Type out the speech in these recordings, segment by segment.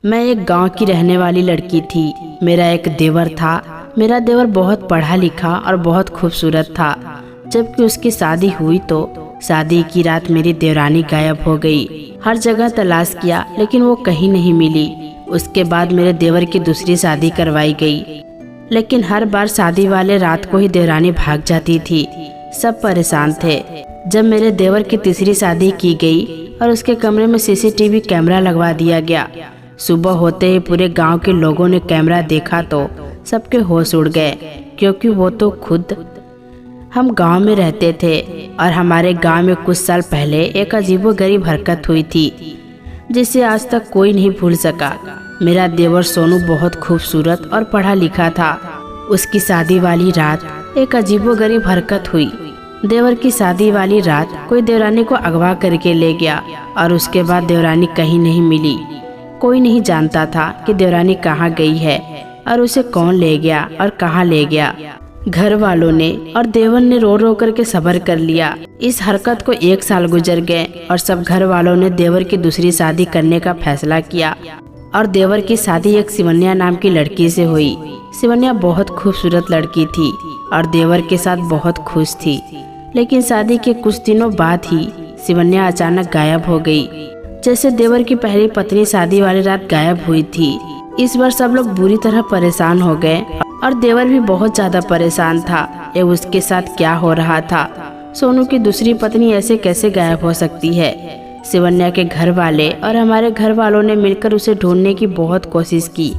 मैं एक गांव की रहने वाली लड़की थी। मेरा एक देवर था। मेरा देवर बहुत पढ़ा लिखा और बहुत खूबसूरत था। जबकि उसकी शादी हुई तो शादी की रात मेरी देवरानी गायब हो गई। हर जगह तलाश किया लेकिन वो कहीं नहीं मिली। उसके बाद मेरे देवर की दूसरी शादी करवाई गई, लेकिन हर बार शादी वाले रात को ही देवरानी भाग जाती थी। सब परेशान थे। जब मेरे देवर की तीसरी शादी की गई और उसके कमरे में सीसीटीवी कैमरा लगवा दिया गया, सुबह होते ही पूरे गांव के लोगों ने कैमरा देखा तो सबके होश उड़ गए, क्योंकि वो तो खुद हम गांव में रहते थे और हमारे गांव में कुछ साल पहले एक अजीबोगरीब हरकत हुई थी जिसे आज तक कोई नहीं भूल सका। मेरा देवर सोनू बहुत खूबसूरत और पढ़ा लिखा था। उसकी शादी वाली रात एक अजीबोगरीब हरकत हुई। देवर की शादी वाली रात कोई देवरानी को अगवा करके ले गया और उसके बाद देवरानी कहीं नहीं मिली। कोई नहीं जानता था कि देवरानी कहाँ गई है और उसे कौन ले गया और कहाँ ले गया। घर वालों ने और देवर ने रो रो करके सब्र कर लिया। इस हरकत को 1 साल गुजर गए और सब घर वालों ने देवर की दूसरी शादी करने का फैसला किया और देवर की शादी एक शिवन्या नाम की लड़की से हुई। शिवन्या बहुत खूबसूरत लड़की थी और देवर के साथ बहुत खुश थी, लेकिन शादी के कुछ दिनों बाद ही शिवन्या अचानक गायब हो गई। जैसे देवर की पहली पत्नी शादी वाली रात गायब हुई थी। इस बार सब लोग बुरी तरह परेशान हो गए और देवर भी बहुत ज्यादा परेशान था। ये उसके साथ क्या हो रहा था? सोनू की दूसरी पत्नी ऐसे कैसे गायब हो सकती है? शिवन्या के घर वाले और हमारे घर वालों ने मिलकर उसे ढूंढने की बहुत कोशिश की,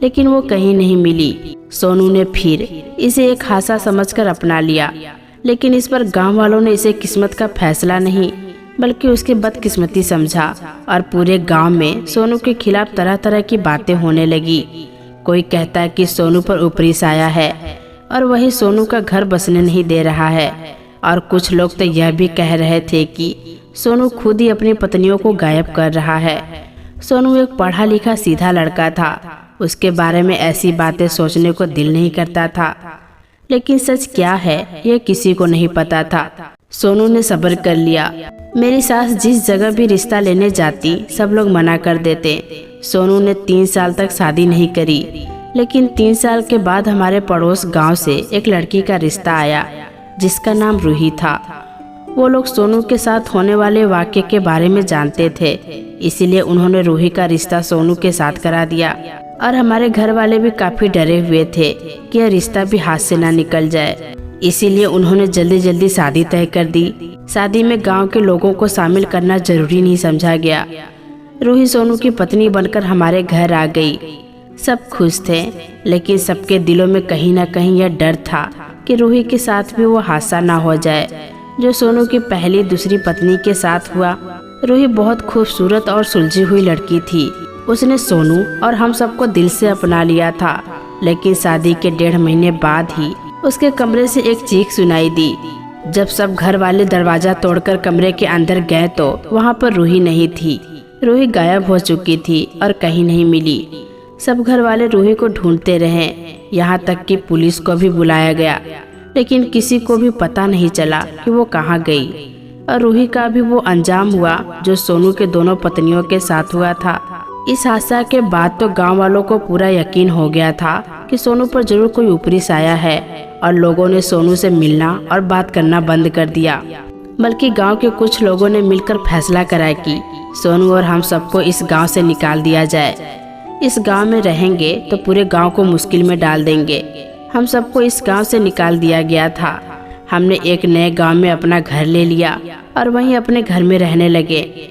लेकिन वो कहीं नहीं मिली। सोनू ने फिर इसे एक हादसा समझकर अपना लिया, लेकिन इस पर गांव वालों ने इसे किस्मत का फैसला नहीं बल्कि उसकी बदकिस्मती समझा और पूरे गांव में सोनू के खिलाफ तरह तरह की बातें होने लगी। कोई कहता है कि सोनू पर ऊपरी साया है और वही सोनू का घर बसने नहीं दे रहा है, और कुछ लोग तो यह भी कह रहे थे कि सोनू खुद ही अपनी पत्नियों को गायब कर रहा है। सोनू एक पढ़ा लिखा सीधा लड़का था। उसके बारे में ऐसी बातें सोचने को दिल नहीं करता था, लेकिन सच क्या है यह किसी को नहीं पता था। सोनू ने सब्र कर लिया। मेरी सास जिस जगह भी रिश्ता लेने जाती सब लोग मना कर देते। सोनू ने 3 साल तक शादी नहीं करी, लेकिन 3 साल के बाद हमारे पड़ोस गांव से एक लड़की का रिश्ता आया जिसका नाम रूही था। वो लोग सोनू के साथ होने वाले वाक़ये के बारे में जानते थे, इसीलिए उन्होंने रूही का रिश्ता सोनू के साथ करा दिया। और हमारे घर वाले भी काफी डरे हुए थे कि यह रिश्ता भी हाथ से ना निकल जाए, इसीलिए उन्होंने जल्दी जल्दी शादी तय कर दी। शादी में गांव के लोगों को शामिल करना जरूरी नहीं समझा गया। रूही सोनू की पत्नी बनकर हमारे घर आ गई। सब खुश थे, लेकिन सबके दिलों में कहीं ना कहीं यह डर था कि रूही के साथ भी वो हादसा ना हो जाए जो सोनू की पहली दूसरी पत्नी के साथ हुआ। रूही बहुत खूबसूरत और सुलझी हुई लड़की थी। उसने सोनू और हम सबको दिल से अपना लिया था, लेकिन शादी के 1.5 महीने बाद ही उसके कमरे से एक चीख सुनाई दी। जब सब घर वाले दरवाजा तोड़कर कमरे के अंदर गए तो वहाँ पर रूही नहीं थी। रूही गायब हो चुकी थी और कहीं नहीं मिली। सब घर वाले रूही को ढूंढते रहे, यहाँ तक कि पुलिस को भी बुलाया गया, लेकिन किसी को भी पता नहीं चला कि वो कहाँ गई। और रूही का भी वो अंजाम हुआ जो सोनू के दोनों पत्नियों के साथ हुआ था। इस हादसा के बाद तो गांव वालों को पूरा यकीन हो गया था कि सोनू पर जरूर कोई ऊपरी साया है, और लोगों ने सोनू से मिलना और बात करना बंद कर दिया। बल्कि गांव के कुछ लोगों ने मिलकर फैसला करा कि सोनू और हम सबको इस गांव से निकाल दिया जाए। इस गांव में रहेंगे तो पूरे गांव को मुश्किल में डाल देंगे। हम सबको इस गांव से निकाल दिया गया था। हमने एक नए गांव में अपना घर ले लिया और वहीं अपने घर में रहने लगे।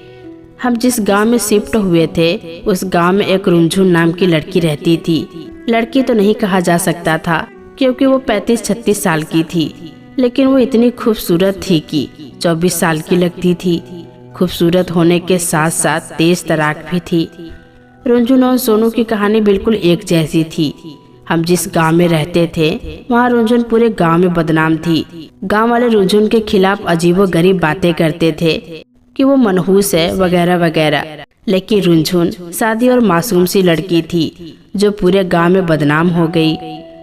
हम जिस गांव में शिफ्ट हुए थे उस गांव में एक रुंझुन नाम की लड़की रहती थी। लड़की तो नहीं कहा जा सकता था क्योंकि वो 35-36 साल की थी, लेकिन वो इतनी खूबसूरत थी कि 24 साल की लगती थी। खूबसूरत होने के साथ साथ तेज तराक भी थी। रुंझुन और सोनू की कहानी बिल्कुल एक जैसी थी। हम जिस गांव में रहते थे वहाँ रुंझुन पूरे गांव में बदनाम थी। गांव वाले रुंझुन के खिलाफ अजीबोगरीब बातें करते थे कि वो मनहूस है वगैरह वगैरह, लेकिन रुंझुन सादी और मासूम सी लड़की थी जो पूरे गांव में बदनाम हो गई।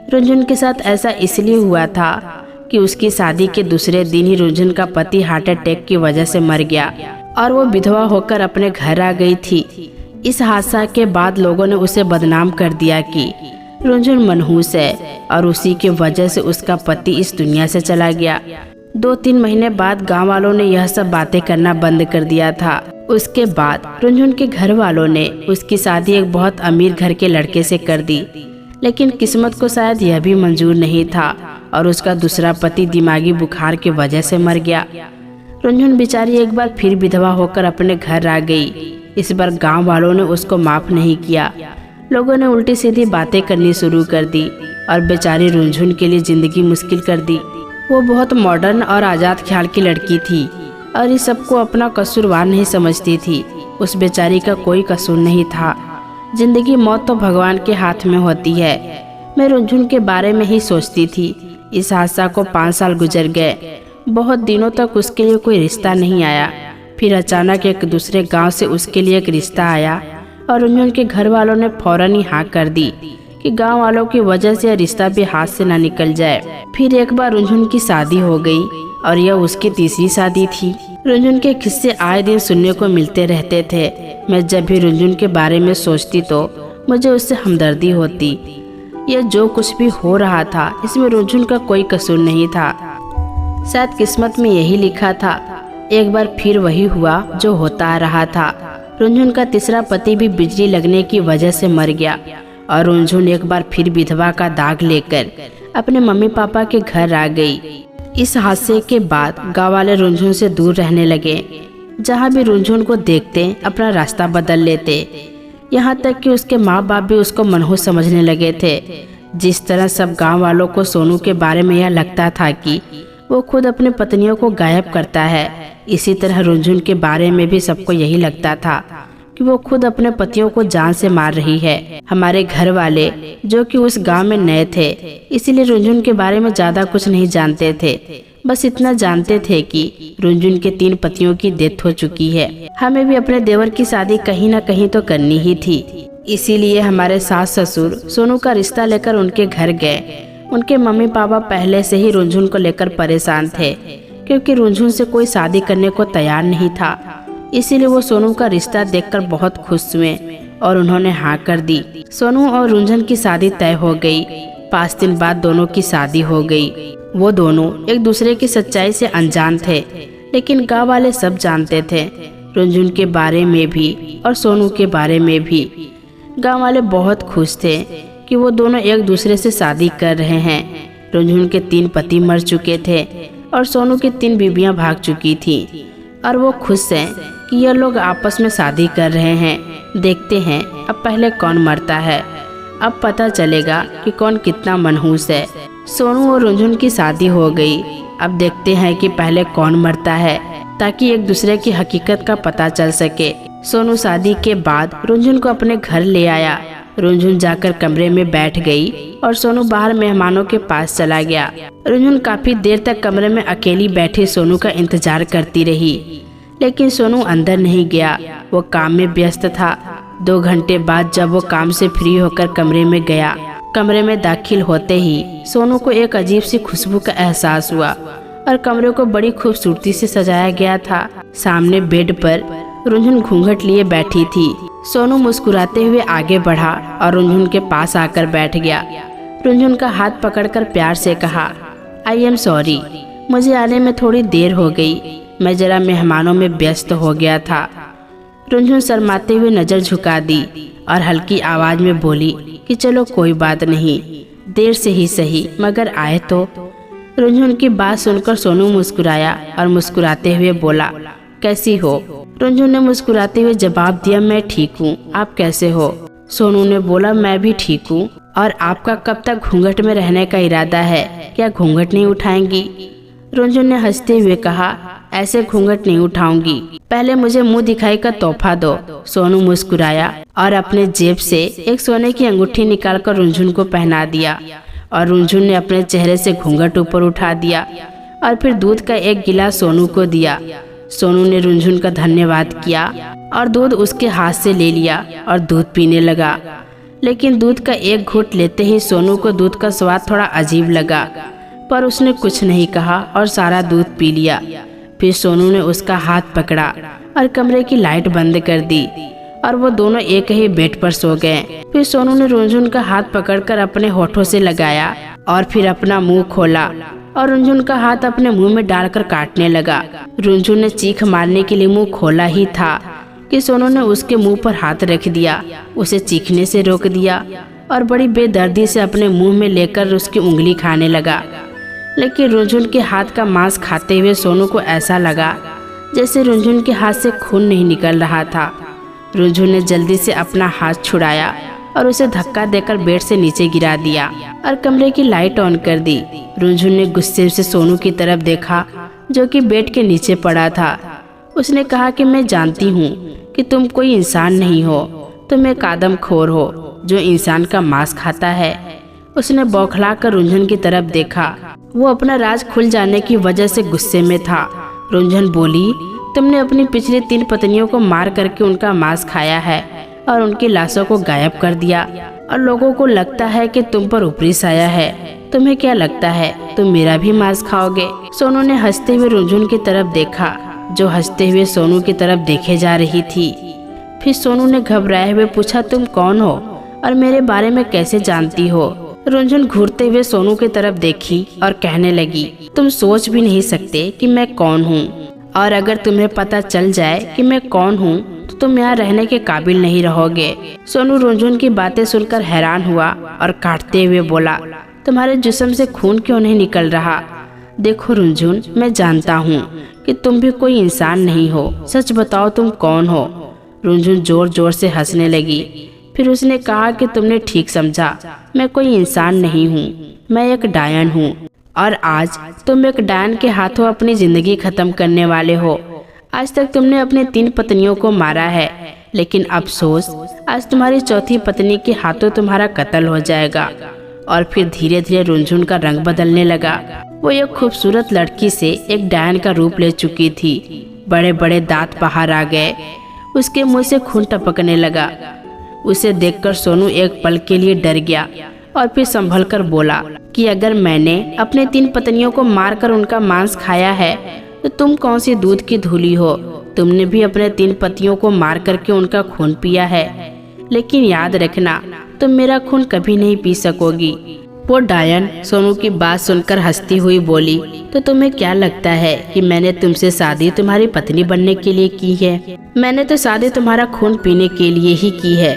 रुंझुन के साथ ऐसा इसलिए हुआ था कि उसकी शादी के दूसरे दिन ही रुंझुन का पति हार्ट अटैक की वजह से मर गया और वो विधवा होकर अपने घर आ गई थी। इस हादसा के बाद लोगों ने उसे बदनाम कर दिया कि रुनझुन मनहूस है और उसी की वजह से उसका पति इस दुनिया से चला गया। 2-3 महीने बाद गांव वालों ने यह सब बातें करना बंद कर दिया था। उसके बाद रुनझुन के घर वालों ने उसकी शादी एक बहुत अमीर घर के लड़के से कर दी, लेकिन किस्मत को शायद यह भी मंजूर नहीं था और उसका दूसरा पति दिमागी बुखार की वजह से मर गया। रुनझुन बेचारी एक बार फिर विधवा होकर अपने घर आ गई। इस बार गांव वालों ने उसको माफ नहीं किया। लोगों ने उल्टी सीधी बातें करनी शुरू कर दी और बेचारी रुनझुन के लिए जिंदगी मुश्किल कर दी। वो बहुत मॉडर्न और आज़ाद ख्याल की लड़की थी और इस सबको अपना कसूरवार नहीं समझती थी। उस बेचारी का कोई कसूर नहीं था। जिंदगी मौत तो भगवान के हाथ में होती है। मैं रुनझुन के बारे में ही सोचती थी। इस हादसा को 5 साल गुजर गए। बहुत दिनों तक उसके लिए कोई रिश्ता नहीं आया। फिर अचानक एक दूसरे गांव से उसके लिए एक रिश्ता आया और रुनझुन के घर वालों ने फौरन ही हाँ कर दी कि गांव वालों की वजह से रिश्ता भी हाथ से ना निकल जाए। फिर एक बार रुनझुन की शादी हो गई और यह उसकी तीसरी शादी थी। रुनझुन के किस्से आए दिन सुनने को मिलते रहते थे। मैं जब भी रुनझुन के बारे में सोचती तो मुझे उससे हमदर्दी होती। यह जो कुछ भी हो रहा था इसमें रुनझुन का कोई कसूर नहीं था। शायद किस्मत में यही लिखा था। एक बार फिर वही हुआ जो होता आ रहा था। रुनझुन का तीसरा पति भी बिजली लगने की वजह से मर गया और रुनझुन एक बार फिर विधवा का दाग लेकर अपने मम्मी पापा के घर आ गई। इस हादसे के बाद गाँव वाले रुनझुन से दूर रहने लगे। जहाँ भी रुनझुन को देखते अपना रास्ता बदल लेते। यहाँ तक कि उसके माँ बाप भी उसको मनहूस समझने लगे थे। जिस तरह सब गांव वालों को सोनू के बारे में यह लगता था कि वो खुद अपनी पत्नियों को गायब करता है, इसी तरह रुनझुन के बारे में भी सबको यही लगता था कि वो खुद अपने पतियों को जान से मार रही है। हमारे घर वाले जो कि उस गांव में नए थे, इसीलिए रुनझुन के बारे में ज्यादा कुछ नहीं जानते थे। बस इतना जानते थे कि रुनझुन के 3 पतियों की डेथ हो चुकी है। हमें भी अपने देवर की शादी कहीं न कहीं तो करनी ही थी। इसीलिए हमारे सास ससुर सोनू का रिश्ता लेकर उनके घर गए। उनके मम्मी पापा पहले से ही रुनझुन को लेकर परेशान थे, क्योंकि रुनझुन से कोई शादी करने को तैयार नहीं था। इसीलिए वो सोनू का रिश्ता देखकर बहुत खुश हुए और उन्होंने हाँ कर दी। सोनू और रुनझुन की शादी तय हो गई। 5 दिन बाद दोनों की शादी हो गई। वो दोनों एक दूसरे की सच्चाई से अनजान थे, लेकिन गाँव वाले सब जानते थे, रुनझुन के बारे में भी और सोनू के बारे में भी। गाँव वाले बहुत खुश थे कि वो दोनों एक दूसरे से शादी कर रहे हैं। रुनझुन के 3 पति मर चुके थे और सोनू की 3 बीवियां भाग चुकी थी और वो खुश हैं कि ये लोग आपस में शादी कर रहे हैं। देखते हैं अब पहले कौन मरता है। अब पता चलेगा कि कौन कितना मनहूस है। सोनू और रुनझुन की शादी हो गई। अब देखते हैं कि पहले कौन मरता है, ताकि एक दूसरे की हकीकत का पता चल सके। सोनू शादी के बाद रुनझुन को अपने घर ले आया। रुनझुन जाकर कमरे में बैठ गई और सोनू बाहर मेहमानों के पास चला गया। रुनझुन काफी देर तक कमरे में अकेली बैठी सोनू का इंतजार करती रही, लेकिन सोनू अंदर नहीं गया। वो काम में व्यस्त था। 2 घंटे बाद जब वो काम से फ्री होकर कमरे में गया, कमरे में दाखिल होते ही सोनू को एक अजीब सी खुशबू का एहसास हुआ और कमरे को बड़ी खूबसूरती से सजाया गया था। सामने बेड पर रुनझुन घूंघट लिए बैठी थी। सोनू मुस्कुराते हुए आगे बढ़ा और रुनझुन के पास आकर बैठ गया। रुनझुन का हाथ पकड़कर प्यार से कहा, आई एम सॉरी, मुझे आने में थोड़ी देर हो गई। मैं जरा मेहमानों में व्यस्त हो गया था। रुनझुन शर्माते हुए नजर झुका दी और हल्की आवाज में बोली कि चलो कोई बात नहीं, देर से ही सही, मगर आए तो। रुनझुन की बात सुनकर सोनू मुस्कुराया और मुस्कुराते हुए बोला, कैसी हो? रुनझुन ने मुस्कुराते हुए जवाब दिया, मैं ठीक हूँ, आप कैसे हो? सोनू ने बोला, मैं भी ठीक हूँ। और आपका कब तक घूंघट में रहने का इरादा है? क्या घूंघट नहीं उठाएंगी? रुनझुन ने हंसते हुए कहा, ऐसे घूंघट नहीं उठाऊंगी, पहले मुझे मुंह दिखाई का तोहफा दो। सोनू मुस्कुराया और अपने जेब से एक सोने की अंगूठी निकालकर रुनझुन को पहना दिया और रुनझुन ने अपने चेहरे से घूंघट ऊपर उठा दिया और फिर दूध का एक गिलास सोनू को दिया। सोनू ने रुनझुन का धन्यवाद किया और दूध उसके हाथ से ले लिया और दूध पीने लगा। लेकिन दूध का एक घूंट लेते ही सोनू को दूध का स्वाद थोड़ा अजीब लगा, पर उसने कुछ नहीं कहा और सारा दूध पी लिया। फिर सोनू ने उसका हाथ पकड़ा और कमरे की लाइट बंद कर दी। और वो दोनों एक ही बेड पर सो गए। फिर सोनू ने रुनझुन का हाथ पकड़कर अपने होठों से लगाया और फिर अपना मुंह खोला और रुनझुन का हाथ अपने मुंह में डालकर काटने लगा। रुनझुन ने चीख मारने के लिए मुंह खोला ही था कि सोनू ने उसके मुंह पर हाथ रख दिया, उसे चीखने से रोक दिया और बड़ी बेदर्दी से अपने मुंह में लेकर उसकी उंगली खाने लगा। लेकिन रुनझुन के हाथ का मांस खाते हुए सोनू को ऐसा लगा जैसे रुनझुन के हाथ से खून नहीं निकल रहा था। रुनझुन ने जल्दी से अपना हाथ छुड़ाया और उसे धक्का देकर बेड से नीचे गिरा दिया और कमरे की लाइट ऑन कर दी। रुनझुन ने गुस्से से सोनू की तरफ देखा जो कि बेड के नीचे पड़ा था। उसने कहा कि मैं जानती हूँ कि तुम कोई इंसान नहीं हो, तुम एक आदमखोर हो जो इंसान का मांस खाता है। उसने बौखला कर रुनझुन की तरफ देखा। वो अपना राज खुल जाने की वजह से गुस्से में था। रुनझुन बोली, तुमने अपनी पिछली 3 पत्नियों को मार करके उनका मांस खाया है और उनकी लाशों को गायब कर दिया और लोगों को लगता है कि तुम पर ऊपरी साया है। तुम्हें क्या लगता है तुम मेरा भी मांस खाओगे? सोनू ने हंसते हुए रुनझुन की तरफ देखा जो हंसते हुए सोनू की तरफ देखे जा रही थी। फिर सोनू ने घबराए हुए पूछा, तुम कौन हो और मेरे बारे में कैसे जानती हो? रुनझुन घूरते हुए सोनू की तरफ देखी और कहने लगी, तुम सोच भी नहीं सकते कि मैं कौन हूँ, और अगर तुम्हें पता चल जाए कि मैं कौन हूँ तो तुम यहाँ रहने के काबिल नहीं रहोगे। सोनू रुनझुन की बातें सुनकर हैरान हुआ और काटते हुए बोला, तुम्हारे जिस्म से खून क्यों नहीं निकल रहा? देखो रुनझुन, मैं जानता हूँ कि तुम भी कोई इंसान नहीं हो, सच बताओ तुम कौन हो? रुनझुन जोर जोर से हंसने लगी। फिर उसने कहा कि तुमने ठीक समझा, मैं कोई इंसान नहीं हूँ, मैं एक डायन हूँ और आज तुम एक डायन के हाथों अपनी जिंदगी खत्म करने वाले हो। आज तक तुमने अपनी 3 पत्नियों को मारा है, लेकिन अफसोस आज तुम्हारी चौथी पत्नी के हाथों तुम्हारा कत्ल हो जाएगा। और फिर धीरे धीरे रुनझुन का रंग बदलने लगा। वो एक खूबसूरत लड़की से एक डायन का रूप ले चुकी थी। बड़े बड़े दांत बाहर आ गए, उसके मुंह से खून टपकने लगा। उसे देखकर सोनू एक पल के लिए डर गया और फिर संभल कर बोला कि अगर मैंने अपने 3 पत्नियों को मारकर उनका मांस खाया है तो तुम कौन सी दूध की धूली हो? तुमने भी अपने 3 पतियों को मार करके उनका खून पिया है, लेकिन याद रखना तुम मेरा खून कभी नहीं पी सकोगी। वो डायन सोनू की बात सुनकर हंसती हुई बोली, तो तुम्हें क्या लगता है कि मैंने तुमसे शादी तुम्हारी पत्नी बनने के लिए की है? मैंने तो शादी तुम्हारा खून पीने के लिए ही की है।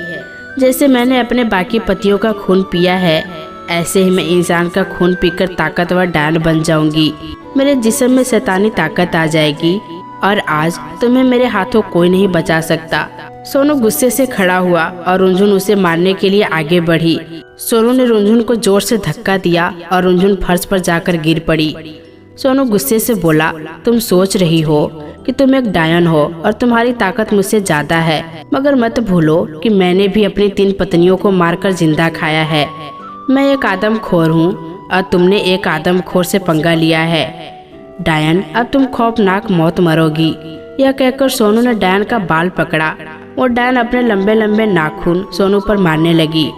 जैसे मैंने अपने बाकी पतियों का खून पिया है, ऐसे ही मैं इंसान का खून पीकर ताकतवर डायन बन जाऊंगी। मेरे जिस्म में शैतानी ताकत आ जाएगी और आज तुम्हें मेरे हाथों कोई नहीं बचा सकता। सोनू गुस्से से खड़ा हुआ और रुनझुन उसे मारने के लिए आगे बढ़ी। सोनू ने रुनझुन को जोर से धक्का दिया और रुनझुन फर्श पर जाकर गिर पड़ी। सोनू गुस्से से बोला, तुम सोच रही हो कि तुम एक डायन हो और तुम्हारी ताकत मुझसे ज्यादा है, मगर मत भूलो कि मैंने भी अपनी 3 पत्नियों को मारकर जिंदा खाया है। मैं एक आदमखोर हूँ और तुमने एक आदमखोर से पंगा लिया है। डायन, अब तुम खौफनाक मौत मरोगी। यह कहकर सोनू ने डायन का बाल पकड़ा। वो डायन अपने लंबे लंबे नाखून सोनू पर मारने लगी।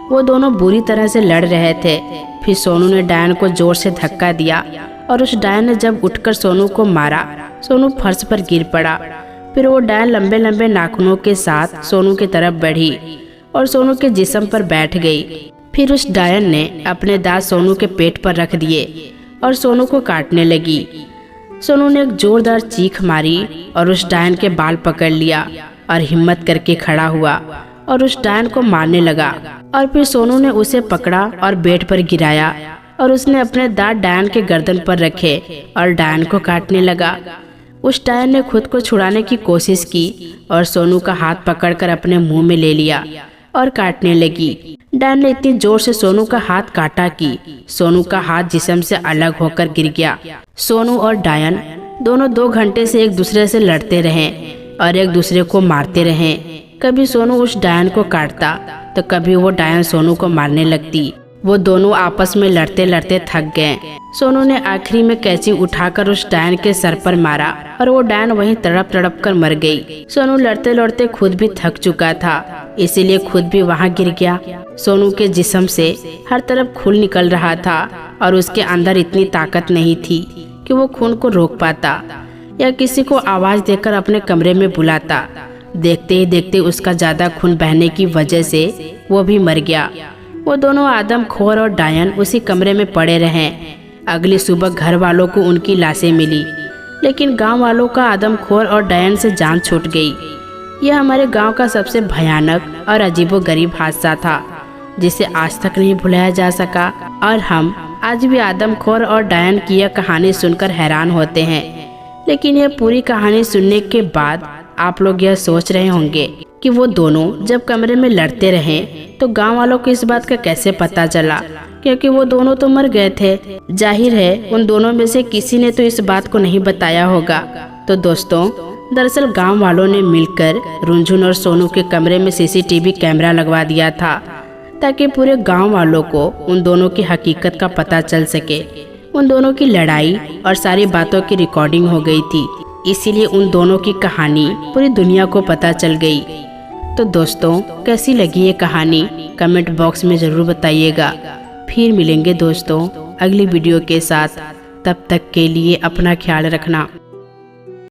वो दोनों बुरी तरह से लड़ रहे थे। फिर सोनू ने डायन को जोर से धक्का दिया और उस डायन ने जब उठकर सोनू को मारा, सोनू फर्श पर गिर पड़ा। फिर वो डायन लंबे लंबे नाखूनों के साथ सोनू की तरफ बढ़ी और सोनू के जिस्म पर बैठ गई। फिर उस डायन ने अपने दांत सोनू के पेट पर रख दिए और सोनू को काटने लगी। सोनू ने एक जोरदार चीख मारी और उस डायन के बाल पकड़ लिया और हिम्मत करके खड़ा हुआ और उस डायन को मारने लगा। और फिर सोनू ने उसे पकड़ा और बेड पर गिराया और उसने अपने दांत डायन के गर्दन पर रखे और डायन को काटने लगा। उस डायन ने खुद को छुड़ाने की कोशिश की और सोनू का हाथ पकड़कर अपने मुंह में ले लिया और काटने लगी। डायन ने इतनी जोर से सोनू का हाथ काटा कि सोनू का हाथ जिस्म से अलग होकर गिर गया। सोनू और डायन दोनों 2 घंटे से एक दूसरे से लड़ते रहे और एक दूसरे को मारते रहे। कभी सोनू उस डायन को काटता तो कभी वो डायन सोनू को मारने लगती। वो दोनों आपस में लड़ते लड़ते थक गए। सोनू ने आखिरी में कैंची उठाकर उस डायन के सर पर मारा और वो डायन वहीं तड़प तड़प कर मर गई। सोनू लड़ते लड़ते खुद भी थक चुका था, इसीलिए खुद भी वहां गिर गया। सोनू के जिस्म से हर तरफ खून निकल रहा था और उसके अंदर इतनी ताकत नहीं थी कि वो खून को रोक पाता या किसी को आवाज देकर अपने कमरे में बुलाता। देखते ही देखते उसका ज़्यादा खून बहने की वजह से वो भी मर गया। वो दोनों आदमखोर और डायन उसी कमरे में पड़े रहे। अगली सुबह घर वालों को उनकी लाशें मिली, लेकिन गांव वालों का आदमखोर और डायन से जान छूट गई। यह हमारे गांव का सबसे भयानक और अजीबोगरीब हादसा था, जिसे आज तक नहीं भुलाया जा सका। और हम आज भी आदमखोर और डायन की यह कहानी सुनकर हैरान होते हैं। लेकिन यह पूरी कहानी सुनने के बाद आप लोग यह सोच रहे होंगे कि वो दोनों जब कमरे में लड़ते रहे तो गांव वालों को इस बात का कैसे पता चला, क्योंकि वो दोनों तो मर गए थे। जाहिर है उन दोनों में से किसी ने तो इस बात को नहीं बताया होगा। तो दोस्तों, दरअसल गांव वालों ने मिलकर रुनझुन और सोनू के कमरे में सीसीटीवी कैमरा लगवा दिया था, ताकि पूरे गांव वालों को उन दोनों की हकीकत का पता चल सके। उन दोनों की लड़ाई और सारी बातों की रिकॉर्डिंग हो गई थी, इसीलिए उन दोनों की कहानी पूरी दुनिया को पता चल गई। तो दोस्तों, कैसी लगी ये कहानी कमेंट बॉक्स में ज़रूर बताइएगा। फिर मिलेंगे दोस्तों अगली वीडियो के साथ। तब तक के लिए अपना ख्याल रखना।